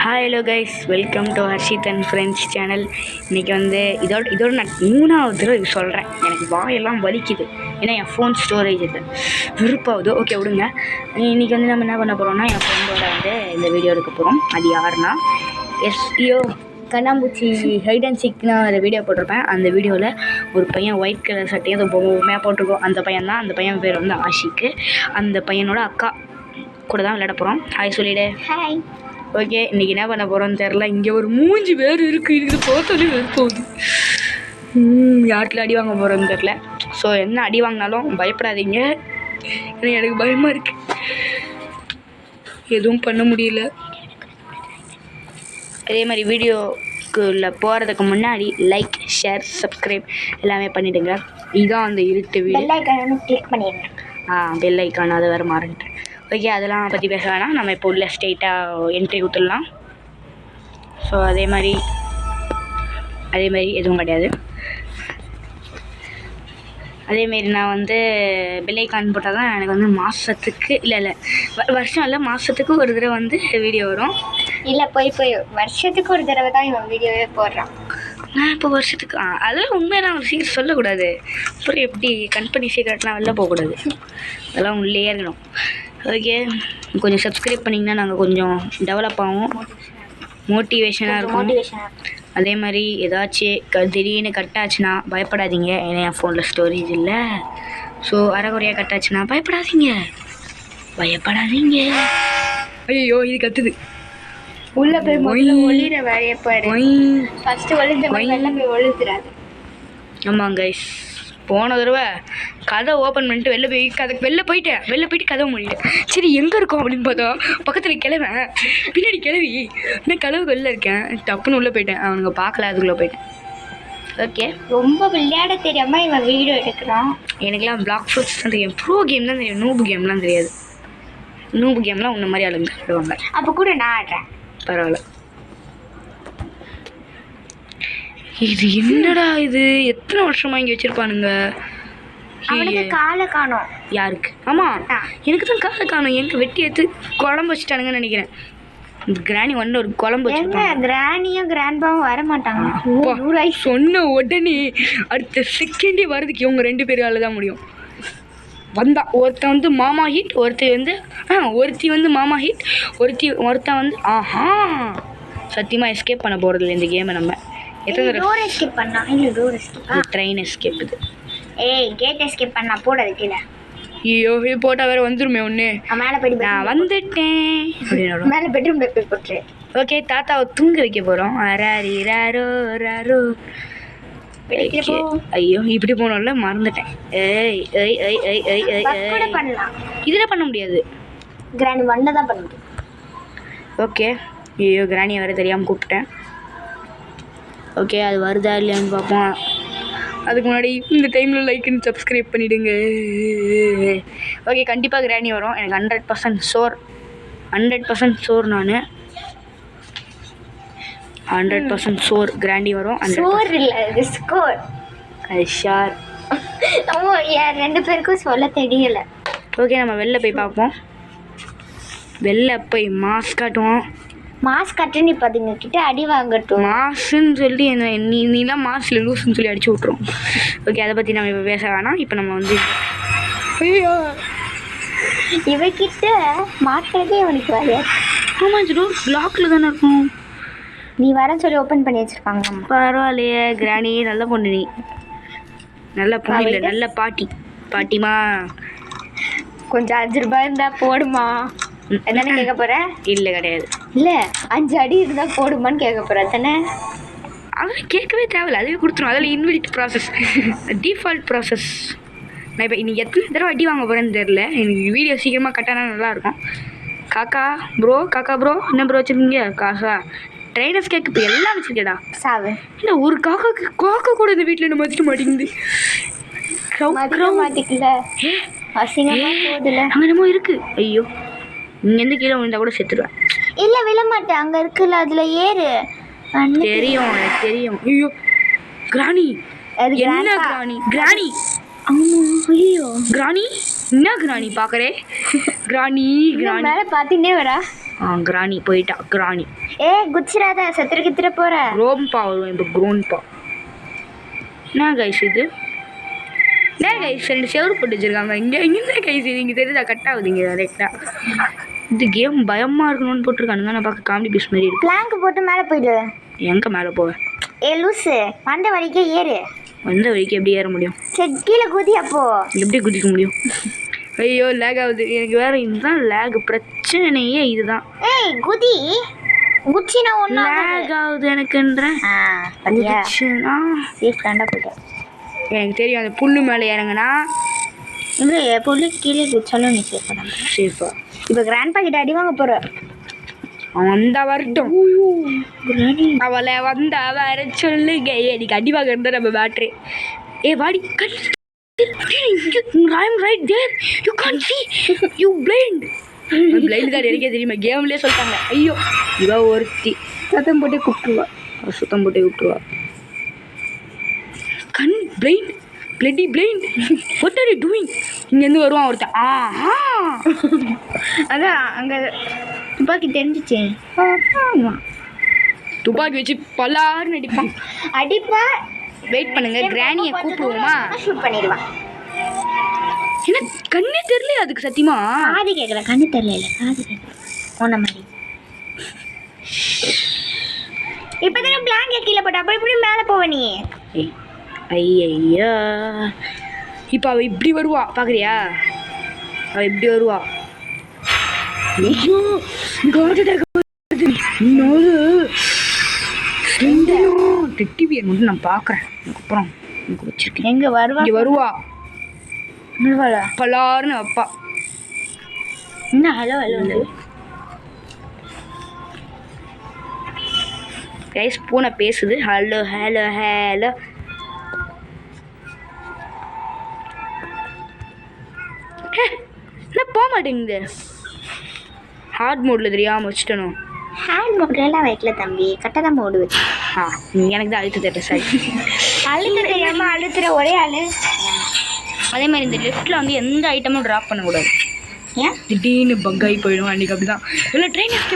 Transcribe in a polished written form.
Hi hello guys, welcome to Harshit and friends channel. இன்றைக்கி வந்து இதோட நான் 3வது தடவை இது சொல்கிறேன். எனக்கு வாயெல்லாம் வலிக்குது, ஏன்னா என் ஃபோன் ஸ்டோரேஜ் இல்லை, விருப்பாகுது. ஓகே விடுங்க. இன்றைக்கி வந்து நம்ம என்ன பண்ண போகிறோம்னா, என் ஃப்ரெண்டோட வந்து இந்த வீடியோ எடுக்க போகிறோம். அது யாருன்னா கண்ணாம்பூச்சி ஹைட் அண்ட் சீக். நான் அந்த வீடியோ போட்டிருப்பேன். அந்த வீடியோவில் ஒரு பையன் ஒயிட் கலர் சட்டையை அதை பொம்மையாக போட்டிருக்கோம். அந்த பையன் தான். அந்த பையன் பேர் வந்து ஆஷிக்கு. அந்த பையனோட அக்கா கூட தான் விளையாட போகிறோம். ஹாய் சொல்லிவிடு. ஹாய். ஓகே, இன்றைக்கி என்ன பண்ண போகிறோன்னு தெரில. இங்கே ஒரு 3 பேர் இருக்குது பார்த்தோன்னே போகுது. யார்கிட்ட அடி வாங்க போகிறோன்னு தெரில. ஸோ என்ன அடி வாங்கினாலும் பயப்படாதீங்க, ஏன்னா எனக்கு பயமாக இருக்குது. எதுவும் பண்ண முடியல. அதே மாதிரி வீடியோக்குள்ளே போகிறதுக்கு முன்னாடி லைக், ஷேர், சப்ஸ்கிரைப் எல்லாமே பண்ணிவிடுங்க. இதுதான் அந்த இருட்டு வீடியோ. பெல் ஐக்கானை கிளிக் பண்ணிடுங்க. பெல் ஐக்கான் அதை வேறு மாறிட்டேன். ஓகே, அதெல்லாம் பற்றி பேச வேணாம். நம்ம இப்போ உள்ள ஸ்ட்ரெயிட்டாக என்ட்ரி கொடுத்துடலாம். ஸோ அதே மாதிரி எதுவும் கிடையாது. அதேமாரி நான் வந்து பெல் ஐக்கான் போட்டால் தான் எனக்கு வந்து மாதத்துக்கு இல்லை வருஷம் இல்லை, மாதத்துக்கு ஒரு தடவை வந்து வீடியோ வரும். இல்லை போய் வருஷத்துக்கு ஒரு தடவை தான் இவன் வீடியோவே போடுறான். நான் இப்போ வருஷத்துக்கு அதெல்லாம் உண்மையெல்லாம் ஒரு சீக்கிரம் சொல்லக்கூடாது. அப்புறம் எப்படி கம்பெனி சீக்கிரட்லாம் வெளில போகக்கூடாது, அதெல்லாம் உள்ளே இருக்கணும். ஓகே, கொஞ்சம் சப்ஸ்கிரைப் பண்ணிங்கன்னா நாங்கள் கொஞ்சம் டெவலப் ஆகும், மோட்டிவேஷனாக இருக்கும். அதே மாதிரி ஏதாச்சும் திடீர்னு கட் ஆச்சுன்னா பயப்படாதீங்க, ஏன்னா என் ஃபோனில் ஸ்டோரேஜ் இல்லை. ஸோ அரைக்குறையாக கட் ஆச்சுன்னா பயப்படாதீங்க. ஐயோ, இது கத்துது. உள்ள போய் ஒளிர வரையப்பாரு. ஃபர்ஸ்ட் ஒளிந்த போய் ஒளித்துறாது. ஆமாம் கைஸ், போன தடவை கதை ஓப்பன் பண்ணிட்டு வெளில போயிட்டு கதவை முடியல. சரி எங்கே இருக்கோம் அப்படின்னு பார்த்தா பக்கத்தில் கிளவேன், பின்னாடி கிளவி. நான் கதவுக்கு வெளில இருக்கேன், டப்புன்னு உள்ளே போயிட்டேன். அவனுங்க பார்க்கல, அதுக்குள்ளே போயிட்டேன். ஓகே, ரொம்ப விளையாட தெரியாமல் இவன் வீடியோ எடுக்கிறான். எனக்குலாம் பிளாக் ஃப்ரூட்ஸ் தான் தெரியும், ப்ரோ கேம் தான் தெரியும், நூபு கேம்லாம் தெரியாது. நூபு கேம்லாம் உன்ன மாதிரி ஆளுங்க ஆடுவாங்க. அப்போ கூட நான் ஆடுறேன், பரவாயில்ல. இது என்னடா இது, எத்தனை வருஷமா இங்கே வச்சிருப்பானுங்க. அவனுக்கு காலை காணோம். யாருக்கு? ஆமாம், எனக்கு தான் காலை காணும். எங்கே வெட்டி எடுத்து குழம்பு வச்சுட்டானுங்கன்னு நினைக்கிறேன். கிராணி ஒன்று ஒரு குழம்பு வச்சுருப்பாங்க. கிராணியும் கிராண்ட்பாவும் வர மாட்டாங்க. சொன்ன உடனே அடுத்த செகண்டே வர்றதுக்கு இவங்க 2 பேரால தான் முடியும். வந்தா ஒருத்தன் வந்து மாமா ஹீட், ஒருத்தி வந்து மாமா ஹீட், ஒருத்தன் வந்து சத்தியமாக எஸ்கேப் பண்ண போகிறது இல்லை இந்த கேமை. நம்ம ட்ரெயின் எஸ்கேப் இது. கேட் எஸ்கேப் பண்ணா போடாது கீழே. ஐயோ, இது போட்டால் வேறு வந்துருமே ஒன்று. மேலே போய் நான் வந்துட்டேன் அப்படின்னு மேலே பெட்ரூம் போய் போட்டு. ஓகே, தாத்தாவை தூங்க வைக்க போகிறோம். ஐயோ, இப்படி போனோம்ல, மறந்துட்டேன். இதில் பண்ண முடியாது, கிராணி 1 தான் பண்ண முடியும். ஓகே, ஐயோ கிராணியை வேறு தெரியாமல் கூப்பிட்டேன். ஓகே, அது வருதா இல்லையான்னு பார்ப்போம். அதுக்கு முன்னாடி இந்த டைமில் லைக் அண்ட் சப்ஸ்கிரைப் பண்ணிவிடுங்க. ஓகே, கண்டிப்பாக கிராணி வரும். எனக்கு 100% ஷோர். 100% ஷோர். நான் 100% ஷோர் கிராண்டி வரும். ஷோர் இல்லை, இது ஸ்கோர். அது ஷார். 2 பேருக்கும் சொல்ல தெரியல. ஓகே, நம்ம வெளில போய் பார்ப்போம். வெளில போய் மாஸ்க் காட்டுவோம். மாஸ்க் கட்டுன்னு இப்போ அதுங்க கிட்ட அடி வாங்கட்டும். மாசுன்னு சொல்லி நீலாம் மாசில் லூஸ்ன்னு சொல்லி அடிச்சு விட்ருவோம். ஓகே, அதை பற்றி நம்ம இப்போ பேச வேணாம். இப்போ நம்ம வந்து ஐயோ, இவகிட்ட மாட்டுறதே அவனுக்கு வரையாது. ஆமாம், ஜரூர் லாக்கில் தானே இருக்கும். நீ வரன்னு சொல்லி ஓப்பன் பண்ணி வச்சுருக்காங்க. பரவாயில்லையே, கிராணி நல்ல பொண்ணு. நீ நல்ல பொண்ணு இல்லை, நல்ல பாட்டிமா. கொஞ்சம் 5 ரூபாய் இருந்தால் போடுமா என்னன்னு கேட்க போற? இல்லை கிடையாது. இல்லை 5 அடி இருந்தால் போடுமான்னு கேட்க போற தானே? அதெல்லாம் கேட்கவே தேவையில்லை, அதுவே கொடுத்துரும். அதில் இன்வெலிட் ப்ராசஸ், டிஃபால்ட் ப்ராசஸ். நான் இப்போ இன்னைக்கு எத்தனை தடவை அடி வாங்க போகிறேன்னு தெரில. எனக்கு வீடியோ சீக்கிரமாக கட்டானா நல்லாயிருக்கும். காக்கா ப்ரோ என்ன ப்ரோ வச்சுருக்கீங்க? காக்கா ட்ரைனர்ஸ் கேட்க இப்போ எல்லாம் வச்சுருக்கேடா. சாவு இல்லை, ஒரு காக்கா கூட இந்த வீட்டில் என்ன மதிக்க மாட்டேங்குது. மாட்டிக்கல, அசிங்கமாக போகுதுல. அங்கே என்னமோ இருக்குது. ஐயோ, இங்கேருந்து கீழே விழுந்தா கூட செத்துடுவேன். இல்லை விழ மாட்டேன், அங்கே இருக்குல்ல, அதில் ஏறு. தெரியும், எனக்கு தெரியும். ஐயோ கிராணி, என்ன கிராணி? ஐயோ கிராணி, என்ன கிராணி பார்க்குறே? கிராணி மேலே பார்த்துட்டே வரா. கிராணி போயிட்டா கிராணி. குச்சிராத செத்துரு கித்துற போற. ரோம்பா வருவேன் இப்போ குரோன்பா. என்ன கைஸ் இது? என்ன கைஸ் 2 செவரு போட்டு வச்சிருக்காங்க இங்கே. இங்கே கைஸ் இங்கே தெரியுதா கட் ஆகுதுங்க கரெக்டாக. இந்த கேம் பயமாக இருக்கணும்னு போட்டிருக்கானுங்க. நான் பார்க்க காமெடி பீஸ் மாதிரி இருக்கு. பிளாங்க் போட்டு மேலே போயிடு. எங்கே மேலே போவேன்? லூசு வந்த வரைக்கும் ஏறு. வந்த வரைக்கும் எப்படி ஏற முடியும்? சரி கீழே குதி. அப்போ எப்படி குதிக்க முடியும்? ஐயோ லேக் ஆகுது எனக்கு வேற. இதுதான் லேக் பிரச்சனையே இதுதான். குதி குச்சினா ஒண்ணு லேக் ஆகுது எனக்குன்றேன். போயிட்டேன். எனக்கு தெரியும் அந்த புல்லு மேலே இறங்குனா இல்லை புல்லு கீழே குச்சாலும் நீ சேஃபா. இப்போ கிராண்ட் பாக்கெட் அடி வாங்க போற. அவன் வந்தா வரட்டும். அவளை வந்தா வர சொல்லுங்க. எனக்கு அடி வாங்க இருந்தா நம்ம பேட்டரி. வாடி I'm right there. You can't see. You blind. blind தான் எனக்கே தெரியுமா கேம்லயே சொல்லிட்டாங்க. ஐயோ இவ ஒருத்தி சத்தம் போட்டு கூப்பிட்டுருவா. சுத்தம் போட்டு விட்டுருவா. கண் blind bloody blind. What are you doing? இங்கேருந்து வருவான் ஒருத்தன். ஆஹா அதான் அங்கே துப்பாக்கி தெரிஞ்சிச்சு. துப்பாக்கி வச்சு பலாருன்னு அடிப்பான். அடிப்பா. வெயிட் பண்ணுங்க கிராணியை கூப்பிடுவோமா? ஷூட் பண்ணிடுவான். என்ன கண்ணே தெரியல அதுக்கு சத்தியமா. காது கேட்கல கண்ணு தெரியல. இல்லை காது கேட்கல ஒன்ன மாதிரி. இப்போதானே பிளாங்க கீழே போட்ட. அப்போ இப்படி மேலே போவ நீ. ஐயா இப்போ அவள் இப்படி வருவா பார்க்குறியா? அவள் இப்படி வருவா. ஐயோ டெட்டிவியர் மட்டும் நான் பார்க்குறேன். அதுக்கப்புறம் எனக்கு வச்சிருக்கேன். எங்கே வருவா? இங்கே வருவா. பலாருன்னு வைப்பா. என்ன ஹலோ ஹலோ கைஸ் பூனை பேசுது. Hello hello hello. என்ன போக மாட்டேங்குது? ஹார்ட் மோடில் தெரியாமல் வச்சுட்டணும். ஹேண்ட் மோட்லாம் வைக்கல தம்பி. கரெக்டாக தான் மோடு வச்சு. எனக்கு தான் அழுத்து தட்ட சார். அழுத்த தெரியாமல் அழுத்துற ஒரே ஆள். அதே மாதிரி இந்த லெஃப்ட்டில் வந்து எந்த ஐட்டமும் ட்ராப் பண்ணக்கூடாது. ஏன்? திடீர்னு பக் ஆகி போயிடும். அன்றைக்கி அப்படி தான் இல்லை ட்ரெயின் எஸ்கேப்